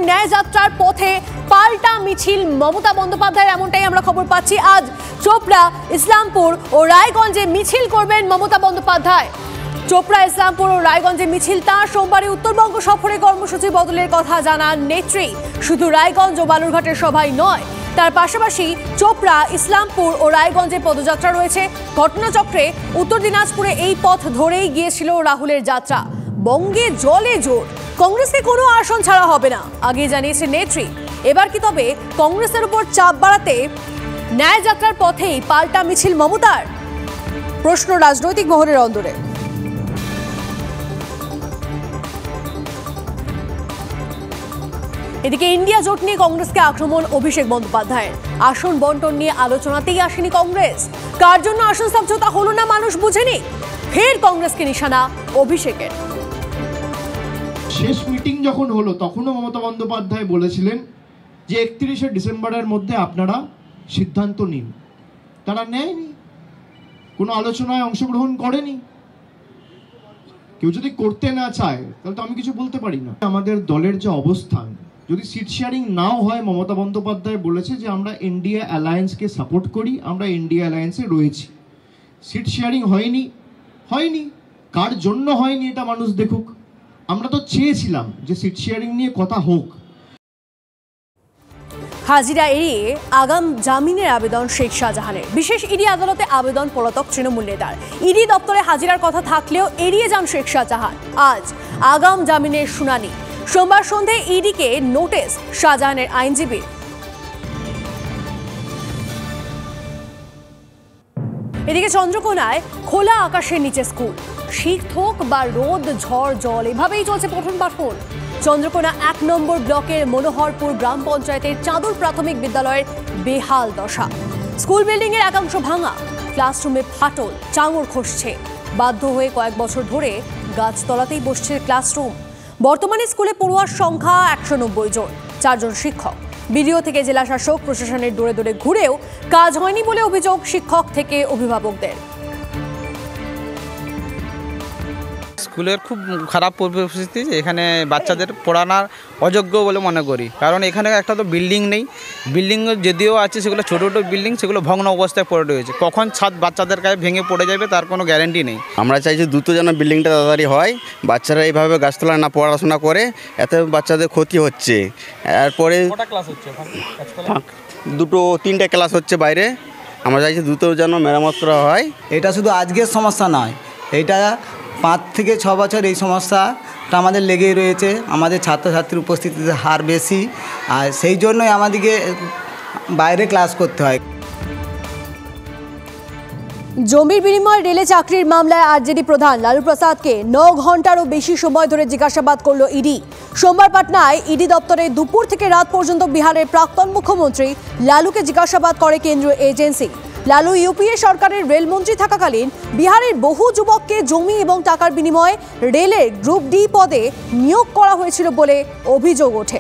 ইসলামপুরের ন্যায় যাত্রার পথে পাল্টা মিছিল মমতা বন্দ্যোপাধ্যায়ের, এমনটাই আমরা খবর পাচ্ছি। আজ চোপড়া, ইসলামপুর ও রায়গঞ্জে মিছিল করবেন মমতা বন্দ্যোপাধ্যায়। চোপড়া, ইসলামপুর ও রায়গঞ্জে মিছিল তাঁর। সোমবারে উত্তরবঙ্গ সফরে কর্মসূচি বদলের কথা জানান নেত্রী। শুধু রায়গঞ্জ ও বালুরঘাটের সভায় নয়, তার পাশাপাশি চোপড়া, ইসলামপুর ও রায়গঞ্জে পদযাত্রা রয়েছে। ঘটনাচক্রে উত্তর দিনাজপুরে এই পথ ধরেই গিয়েছিল রাহুলের যাত্রা। বঙ্গে জলে জোর, কংগ্রেসকে কোনো আসন ছাড়া হবে না, আগে জানিয়েছে নেত্রী। এবার কি তবে কংগ্রেসের উপর চাপ বাড়াতে ন্যায় যাত্রার পথেই পাল্টা মিছিল মমতার? প্রশ্ন রাজনৈতিক মহলের অন্দরে। এদিকে ইন্ডিয়া জোট নিয়ে কংগ্রেসকে আক্রমণ অভিষেক বন্দ্যোপাধ্যায়ের। আসন বন্টন নিয়ে আলোচনাতেই আসেনি কংগ্রেস। কার জন্য আসন সমঝোতা হলো না মানুষ বুঝেনি, ফের কংগ্রেসকে নিশানা অভিষেকের। শেষ মিটিং যখন হলো তখনও মমতা বন্দ্যোপাধ্যায় বলেছিলেন যে 31শে ডিসেম্বরের মধ্যে আপনারা সিদ্ধান্ত নিন। তারা নেয়নি, কোনো আলোচনায় অংশগ্রহণ করেনি। কেউ যদি করতে না চায় তাহলে তো আমি কিছু বলতে পারি না। আমাদের দলের যে অবস্থান, যদি সিট শেয়ারিং নাও হয়, মমতা বন্দ্যোপাধ্যায় বলেছে যে আমরা ইন্ডিয়া অ্যালায়েন্সকে সাপোর্ট করি, আমরা ইন্ডিয়া অ্যালায়েন্সে রয়েছি। সিট শেয়ারিং হয়নি, কার জন্য হয়নি এটা মানুষ দেখুক। আমরা তো চেয়েছিলাম যে সিট শেয়ারিং নিয়ে কথা হোক। হাজিরা এড়িয়ে আগাম জামিনের আবেদন শেখ শাহজাহানের। বিশেষ ইডি আদালতে আবেদন পলাতক তৃণমূল নেতার। ইডি দপ্তরে হাজিরার কথা থাকলেও এড়িয়ে যান শেখ শাহজাহান। আজ আগাম জামিনের শুনানি। সোমবার সন্ধে ইডিকে নোটিশ শাহজাহানের আইনজীবী। এদিকে চন্দ্রকোনায় খোলা আকাশের নিচে স্কুল। শীত হোক বা রোদ, ঝড়, জল, এভাবেই চলছে পঠন পাঠন। চন্দ্রকোনা 1 নম্বর ব্লকের মনোহরপুর গ্রাম পঞ্চায়েতের চাঁদুর প্রাথমিক বিদ্যালয়ের বেহাল দশা। স্কুল বিল্ডিং এর একাংশ ভাঙা, ক্লাসরুমে ফাটল, চাঙড় খসছে। বাধ্য হয়ে কয়েক বছর ধরে গাছতলাতেই বসছে ক্লাসরুম। বর্তমানে স্কুলে পড়ুয়ার সংখ্যা 190 জন, 4 জন শিক্ষক। বিডিও থেকে জেলা শাসক প্রশাসনের দৌড়ে দৌড়ে ঘুরেও কাজ হয়নি বলে অভিযোগ শিক্ষক থেকে অভিভাবকদের। স্কুলের খুব খারাপ পরিস্থিতি, এখানে বাচ্চাদের পড়ানোর অযোগ্য বলে মনে করি। কারণ এখানে একটা তো বিল্ডিং নেই, বিল্ডিং যদিও আছে সেগুলো ছোটো ছোটো বিল্ডিং, সেগুলো ভগ্ন অবস্থায় পড়ে রয়েছে। কখন ছাদ বাচ্চাদের গায়ে ভেঙে পড়ে যাবে তার কোনো গ্যারেন্টি নেই। আমরা চাইছি দ্রুত যেন বিল্ডিংটা তাড়াতাড়ি হয়। বাচ্চারা এইভাবে গাছতলা না পড়াশোনা করে এতে বাচ্চাদের ক্ষতি হচ্ছে। এরপরে ক্লাস হচ্ছে, 2-3টে ক্লাস হচ্ছে বাইরে। আমরা চাইছি দ্রুত যেন মেরামত করা হয়। এটা শুধু আজকের সমস্যা নয়, এটা 5 থেকে 6 বছর এই সমস্যাটা আমাদের লেগেই রয়েছে। আমাদের ছাত্রছাত্রীর উপস্থিতিতে হার বেশি, আর সেই জন্যই আমাদেরকে বাইরে ক্লাস করতে হয়। জমির বিনিময়ে রেলে চাকরির মামলায় আরজেডি প্রধান লালু প্রসাদকে 9 ঘন্টারও বেশি সময় ধরে জিজ্ঞাসাবাদ করল ইডি। সোমবার পাটনায় ইডি দপ্তরে দুপুর থেকে রাত পর্যন্ত বিহারের প্রাক্তন মুখ্যমন্ত্রী লালুকে জিজ্ঞাসাবাদ করে কেন্দ্রীয় এজেন্সি। লালু ইউপিএ সরকারের রেলমন্ত্রী থাকাকালীন বিহারের বহু যুবককে জমি এবং টাকার বিনিময়ে রেলের গ্রুপ ডি পদে নিয়োগ করা হয়েছিল বলে অভিযোগ ওঠে।